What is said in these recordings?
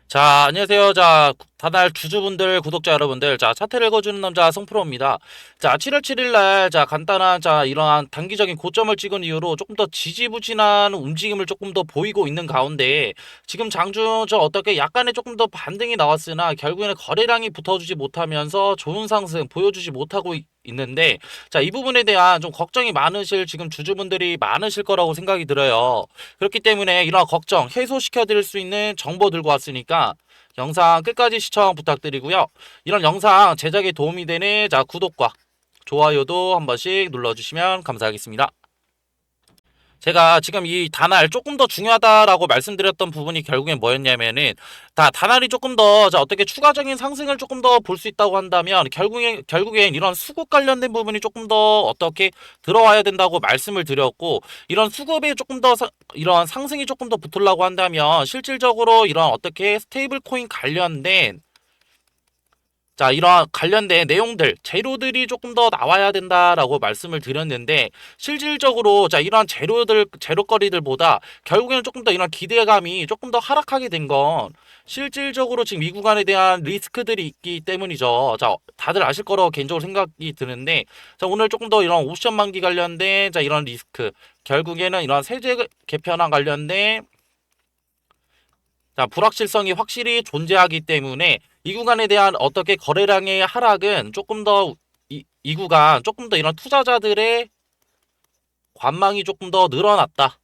자, 안녕하세요. 자, 다날 주주분들, 구독자 여러분들. 자, 차트를 읽어주는 남자 성프로입니다. 자, 7월 7일 날, 자, 간단한, 자, 이러한 단기적인 고점을 찍은 이후로 조금 더 지지부진한 움직임을 조금 더 보이고 있는 가운데, 지금 장중 저 어떻게 약간의 조금 더 반등이 나왔으나, 결국에는 거래량이 붙어주지 못하면서 좋은 상승 보여주지 못하고 있는데, 자, 이 부분에 대한 좀 걱정이 많으실 지금 주주분들이 많으실 거라고 생각이 들어요. 그렇기 때문에 이런 걱정 해소시켜 드릴 수 있는 정보 들고 왔으니까 영상 끝까지 시청 부탁드리고요. 이런 영상 제작에 도움이 되는 자 구독과 좋아요도 한 번씩 눌러주시면 감사하겠습니다. 제가 지금 이 단알 조금 더 중요하다라고 말씀드렸던 부분이 결국엔 뭐였냐면은 단알이 조금 더 자 어떻게 추가적인 상승을 조금 더 볼 수 있다고 한다면 결국엔 이런 수급 관련된 부분이 조금 더 어떻게 들어와야 된다고 말씀을 드렸고, 이런 수급에 조금 더 이런 상승이 조금 더 붙으려고 한다면 실질적으로 이런 어떻게 스테이블 코인 관련된 자, 이러한 관련된 내용들, 재료들이 조금 더 나와야 된다라고 말씀을 드렸는데, 실질적으로, 자, 이러한 재료거리들보다 결국에는 조금 더 이런 기대감이 조금 더 하락하게 된 건, 실질적으로 지금 이 구간에 대한 리스크들이 있기 때문이죠. 자, 다들 아실 거라고 개인적으로 생각이 드는데, 자, 오늘 조금 더 이런 옵션 만기 관련된, 자, 이런 리스크, 결국에는 이런 세제 개편안 관련된 자, 불확실성이 확실히 존재하기 때문에 이 구간에 대한 어떻게 거래량의 하락은 조금 더 이 구간 조금 더 이런 투자자들의 관망이 조금 더 늘어났다.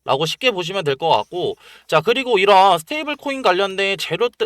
라고 쉽게 보시면 될 것 같고, 자, 그리고 이런 스테이블 코인 관련된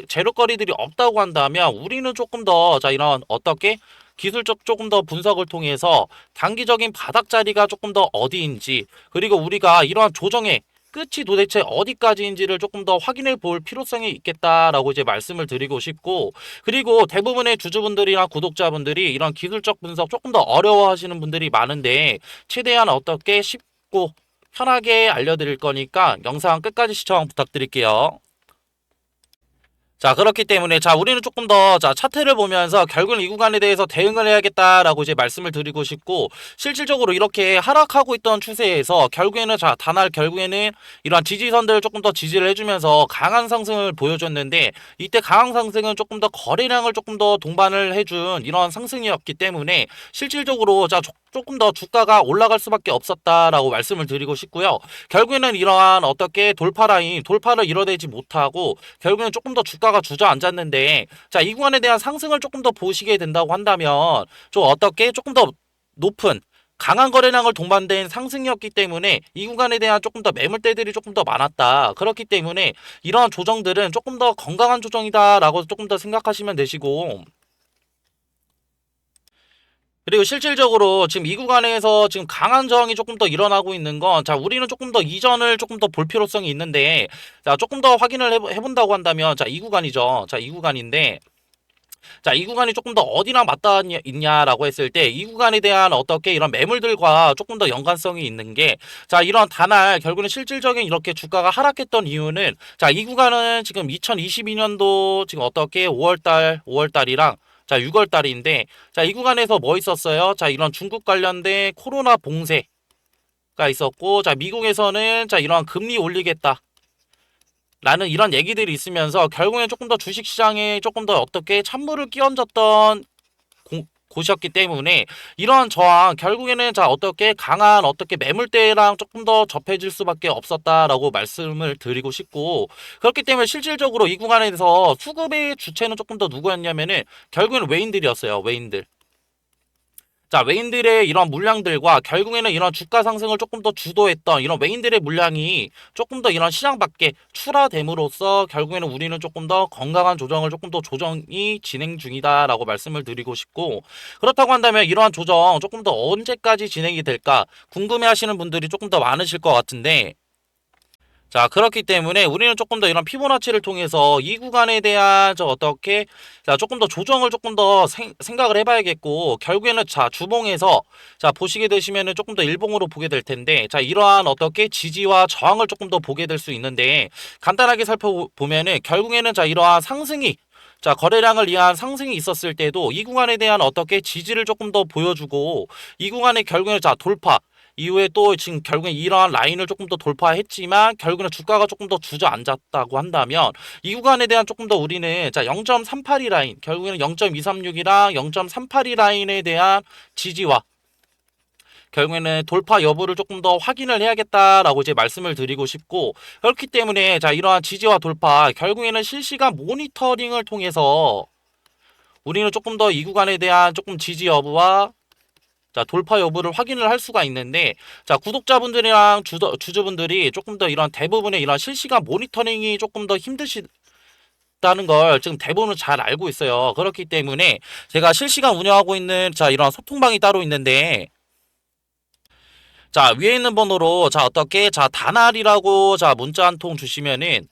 재료거리들이 없다고 한다면 우리는 조금 더 자, 이런 어떻게 기술적 조금 더 분석을 통해서 단기적인 바닥 자리가 조금 더 어디인지, 그리고 우리가 이러한 조정의 끝이 도대체 어디까지인지를 조금 더 확인해 볼 필요성이 있겠다라고 이제 말씀을 드리고 싶고, 그리고 대부분의 주주분들이나 구독자분들이 이런 기술적 분석 조금 더 어려워하시는 분들이 많은데, 최대한 어떻게 쉽고 편하게 알려드릴 거니까 영상 끝까지 시청 부탁드릴게요. 자, 그렇기 때문에 자 우리는 조금 더 자 차트를 보면서 결국은 이 구간에 대해서 대응을 해야겠다라고 이제 말씀을 드리고 싶고, 실질적으로 이렇게 하락하고 있던 추세에서 결국에는 자 단할 결국에는 이러한 지지선들을 조금 더 지지를 해주면서 강한 상승을 보여줬는데, 이때 강한 상승은 조금 더 거래량을 조금 더 동반을 해준 이런 상승이었기 때문에 실질적으로 자 조금 더 주가가 올라갈 수밖에 없었다라고 말씀을 드리고 싶고요. 결국에는 이러한 어떻게 돌파를 이뤄내지 못하고 결국에는 조금 더 주가가 주저앉았는데, 자, 이 구간에 대한 상승을 조금 더 보시게 된다고 한다면 좀 어떻게 조금 더 높은 강한 거래량을 동반된 상승이었기 때문에 이 구간에 대한 조금 더 매물대들이 조금 더 많았다. 그렇기 때문에 이러한 조정들은 조금 더 건강한 조정이다라고 조금 더 생각하시면 되시고, 그리고 실질적으로 지금 이 구간에서 지금 강한 저항이 조금 더 일어나고 있는 건, 자, 우리는 조금 더 이전을 조금 더 볼 필요성이 있는데, 자, 조금 더 확인을 해본다고 한다면, 자, 이 구간이죠. 자, 이 구간인데, 자, 이 구간이 조금 더 어디랑 맞닿아 있냐라고 했을 때, 이 구간에 대한 어떻게 이런 매물들과 조금 더 연관성이 있는 게, 자, 이런 단할, 결국은 실질적인 이렇게 주가가 하락했던 이유는, 자, 이 구간은 지금 2022년도 지금 어떻게 5월달이랑 자, 6월달인데, 자, 이 구간에서 뭐 있었어요? 자, 이런 중국 관련된 코로나 봉쇄가 있었고, 자, 미국에서는 자, 이런 금리 올리겠다. 라는 이런 얘기들이 있으면서 결국엔 조금 더 주식시장에 조금 더 어떻게 찬물을 끼얹었던 곳이었기 때문에 이러한 저항 결국에는 자 어떻게 강한 어떻게 매물대랑 조금 더 접해질 수밖에 없었다라고 말씀을 드리고 싶고, 그렇기 때문에 실질적으로 이 구간에서 수급의 주체는 조금 더 누구였냐면은 결국에는 외인들이었어요. 외인들. 자, 외인들의 이런 물량들과 결국에는 이런 주가 상승을 조금 더 주도했던 이런 외인들의 물량이 조금 더 이런 시장 밖에 출하됨으로써 결국에는 우리는 조금 더 건강한 조정을 조금 더 조정이 진행 중이다라고 말씀을 드리고 싶고, 그렇다고 한다면 이러한 조정 조금 더 언제까지 진행이 될까 궁금해 하시는 분들이 조금 더 많으실 것 같은데, 자, 그렇기 때문에 우리는 조금 더 이런 피보나치를 통해서 이 구간에 대한 저 어떻게 자 조금 더 조정을 조금 더 생각을 해봐야겠고, 결국에는 자 주봉에서 자 보시게 되시면은 조금 더 일봉으로 보게 될 텐데, 자 이러한 어떻게 지지와 저항을 조금 더 보게 될 수 있는데, 간단하게 살펴보면은 결국에는 자 이러한 상승이 자 거래량을 위한 상승이 있었을 때도 이 구간에 대한 어떻게 지지를 조금 더 보여주고, 이 구간에 결국에는 자 돌파 이후에 또 지금 결국엔 이러한 라인을 조금 더 돌파했지만 결국에는 주가가 조금 더 주저앉았다고 한다면 이 구간에 대한 조금 더 우리는 자 0.382 라인 결국에는 0.236이랑 0.382 라인에 대한 지지와 결국에는 돌파 여부를 조금 더 확인을 해야겠다라고 이제 말씀을 드리고 싶고 그렇기 때문에 자 이러한 지지와 돌파 결국에는 실시간 모니터링을 통해서 우리는 조금 더 이 구간에 대한 조금 지지 여부와 자 돌파 여부를 확인을 할 수가 있는데 자 구독자분들이랑 주주분들이 조금 더 이런 대부분의 이런 실시간 모니터링이 조금 더 힘드시다는 걸 지금 대부분 잘 알고 있어요. 그렇기 때문에 제가 실시간 운영하고 있는 자 이런 소통방이 따로 있는데 자 위에 있는 번호로 자 어떻게 자 다날이라고 자 문자 한 통 주시면은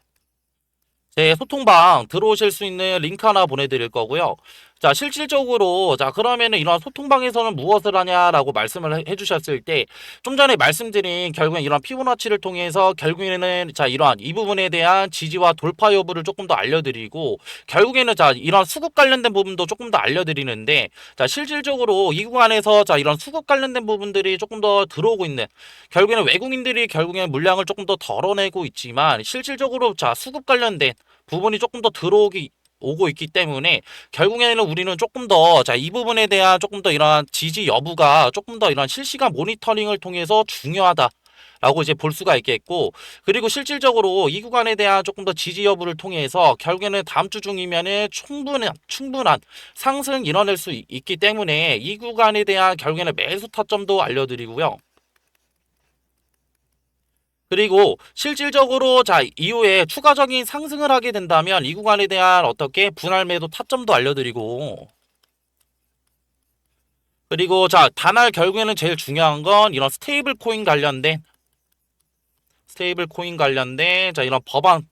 제 소통방 들어오실 수 있는 링크 하나 보내드릴 거고요. 자, 실질적으로, 자, 그러면은 이런 소통방에서는 무엇을 하냐라고 말씀을 해주셨을 때, 좀 전에 말씀드린 결국엔 이런 피보나치를 통해서 결국에는 자, 이러한 이 부분에 대한 지지와 돌파 여부를 조금 더 알려드리고, 결국에는 자, 이런 수급 관련된 부분도 조금 더 알려드리는데, 자, 실질적으로 이 구간에서 자, 이런 수급 관련된 부분들이 조금 더 들어오고 있는, 결국에는 외국인들이 결국에는 물량을 조금 더 덜어내고 있지만, 실질적으로 자, 수급 관련된 부분이 조금 더 오고 있기 때문에 결국에는 우리는 조금 더 자 이 부분에 대한 조금 더 이러한 지지 여부가 조금 더 이런 실시간 모니터링을 통해서 중요하다라고 이제 볼 수가 있겠고 그리고 실질적으로 이 구간에 대한 조금 더 지지 여부를 통해서 결국에는 다음 주 중이면은 충분한 상승 이뤄낼 수 있기 때문에 이 구간에 대한 결국에는 매수 타점도 알려드리고요. 그리고 실질적으로 자 이후에 추가적인 상승을 하게 된다면 이 구간에 대한 어떻게 분할 매도 타점도 알려드리고 그리고 자 단할 결국에는 제일 중요한 건 이런 스테이블 코인 관련된 자 이런 법안이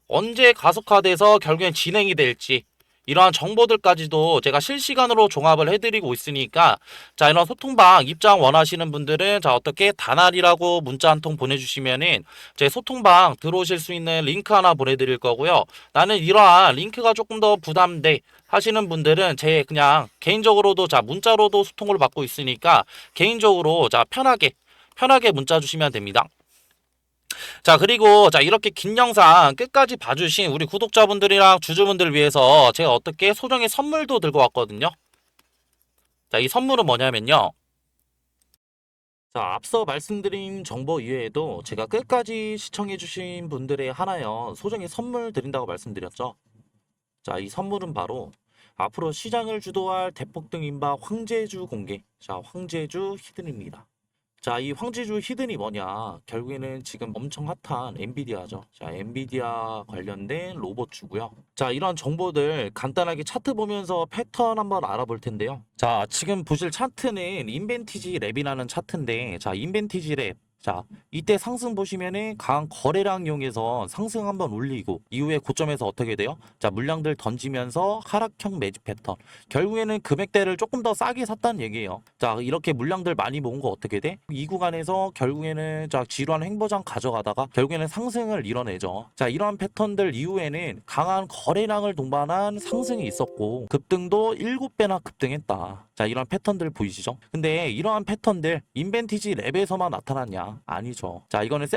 언제 가속화돼서 결국엔 진행이 될지 이러한 정보들까지도 제가 실시간으로 종합을 해드리고 있으니까 자 이런 소통방 입장 원하시는 분들은 자 어떻게 다날이라고 문자 한 통 보내주시면은 제 소통방 들어오실 수 있는 링크 하나 보내드릴 거고요. 나는 이러한 링크가 조금 더 부담돼 하시는 분들은 제 그냥 개인적으로도 자 문자로도 소통을 받고 있으니까 개인적으로 자 편하게 문자 주시면 됩니다. 자, 그리고 자, 이렇게 긴 영상 끝까지 봐주신 우리 구독자분들이랑 주주분들을 위해서 제가 어떻게 소정의 선물도 들고 왔거든요. 자, 이 선물은 뭐냐면요. 자, 앞서 말씀드린 정보 이외에도 제가 끝까지 시청해주신 분들의 하나여 소정의 선물 드린다고 말씀드렸죠. 자, 이 선물은 바로 앞으로 시장을 주도할 대폭등 인바 황제주 공개. 자, 황제주 히든입니다. 자, 이 황제주 히든이 뭐냐? 결국에는 지금 엄청 핫한 엔비디아죠. 자, 엔비디아 관련된 로봇주고요. 자, 이런 정보들 간단하게 차트 보면서 패턴 한번 알아볼 텐데요. 자, 지금 보실 차트는 인벤티지 랩이라는 차트인데, 자, 인벤티지 랩. 자, 이때 상승 보시면은 강한 거래량 이용해서 상승 한번 올리고 이후에 고점에서 어떻게 돼요? 자, 물량들 던지면서 하락형 매집 패턴. 결국에는 금액대를 조금 더 싸게 샀다는 얘기예요. 자, 이렇게 물량들 많이 모은 거 어떻게 돼? 이 구간에서 결국에는 자, 지루한 횡보장 가져가다가 결국에는 상승을 이뤄내죠. 자, 이러한 패턴들 이후에는 강한 거래량을 동반한 상승이 있었고 급등도 7배나 급등했다. 자, 이런 패턴들 보이시죠? 근데 이러한 패턴들 인벤티지 랩에서만 나타났냐? 아니죠. 자, 이거는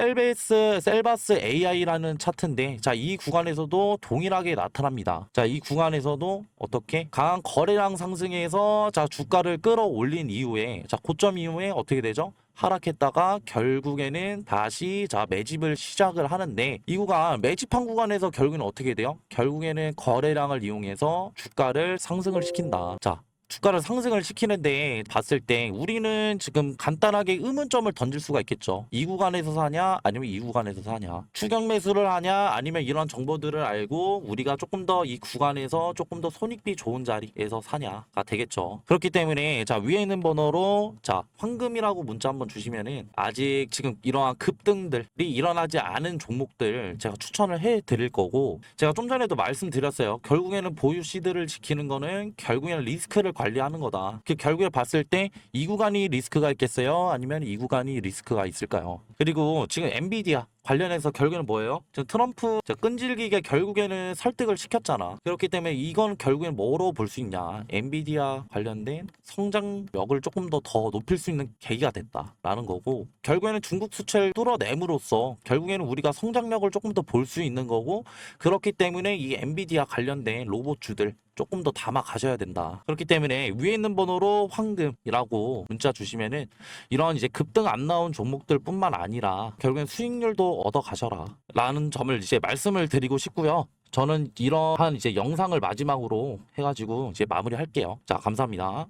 셀바스 AI라는 차트인데 자, 이 구간에서도 동일하게 나타납니다. 자, 이 구간에서도 어떻게 강한 거래량 상승에서 자, 주가를 끌어올린 이후에 자, 고점 이후에 어떻게 되죠? 하락했다가 결국에는 다시 자 매집을 시작을 하는데 이 구간 매집한 구간에서 결국에는 어떻게 돼요? 결국에는 거래량을 이용해서 주가를 상승을 시킨다. 자, 주가를 상승을 시키는데 봤을 때 우리는 지금 간단하게 의문점을 던질 수가 있겠죠. 이 구간에서 사냐 아니면 이 구간에서 사냐, 추격 매수를 하냐 아니면 이런 정보들을 알고 우리가 조금 더 이 구간에서 조금 더 손익비 좋은 자리에서 사냐가 되겠죠. 그렇기 때문에 자 위에 있는 번호로 자 황금이라고 문자 한번 주시면은 아직 지금 이러한 급등들이 일어나지 않은 종목들 제가 추천을 해 드릴 거고 제가 좀 전에도 말씀드렸어요. 결국에는 보유 시드를 지키는 거는 결국에는 리스크를 관리하는 거다. 그 결국에 봤을 때 이 구간이 리스크가 있겠어요? 아니면 이 구간이 리스크가 있을까요? 그리고 지금 엔비디아 관련해서 결국에는 뭐예요? 지금 트럼프 끈질기게 결국에는 설득을 시켰잖아. 그렇기 때문에 이건 결국엔 뭐로 볼 수 있냐? 엔비디아 관련된 성장력을 조금 더 높일 수 있는 계기가 됐다라는 거고, 결국에는 중국 수출을 뚫어냄으로써 결국에는 우리가 성장력을 조금 더 볼 수 있는 거고, 그렇기 때문에 이 엔비디아 관련된 로봇주들 조금 더 담아 가셔야 된다. 그렇기 때문에 위에 있는 번호로 황금이라고 문자 주시면은 이런 이제 급등 안 나온 종목들 뿐만 아니라 결국엔 수익률도 얻어 가셔라 라는 점을 이제 말씀을 드리고 싶고요. 저는 이러한 이제 영상을 마지막으로 해가지고 이제 마무리할게요. 자, 감사합니다.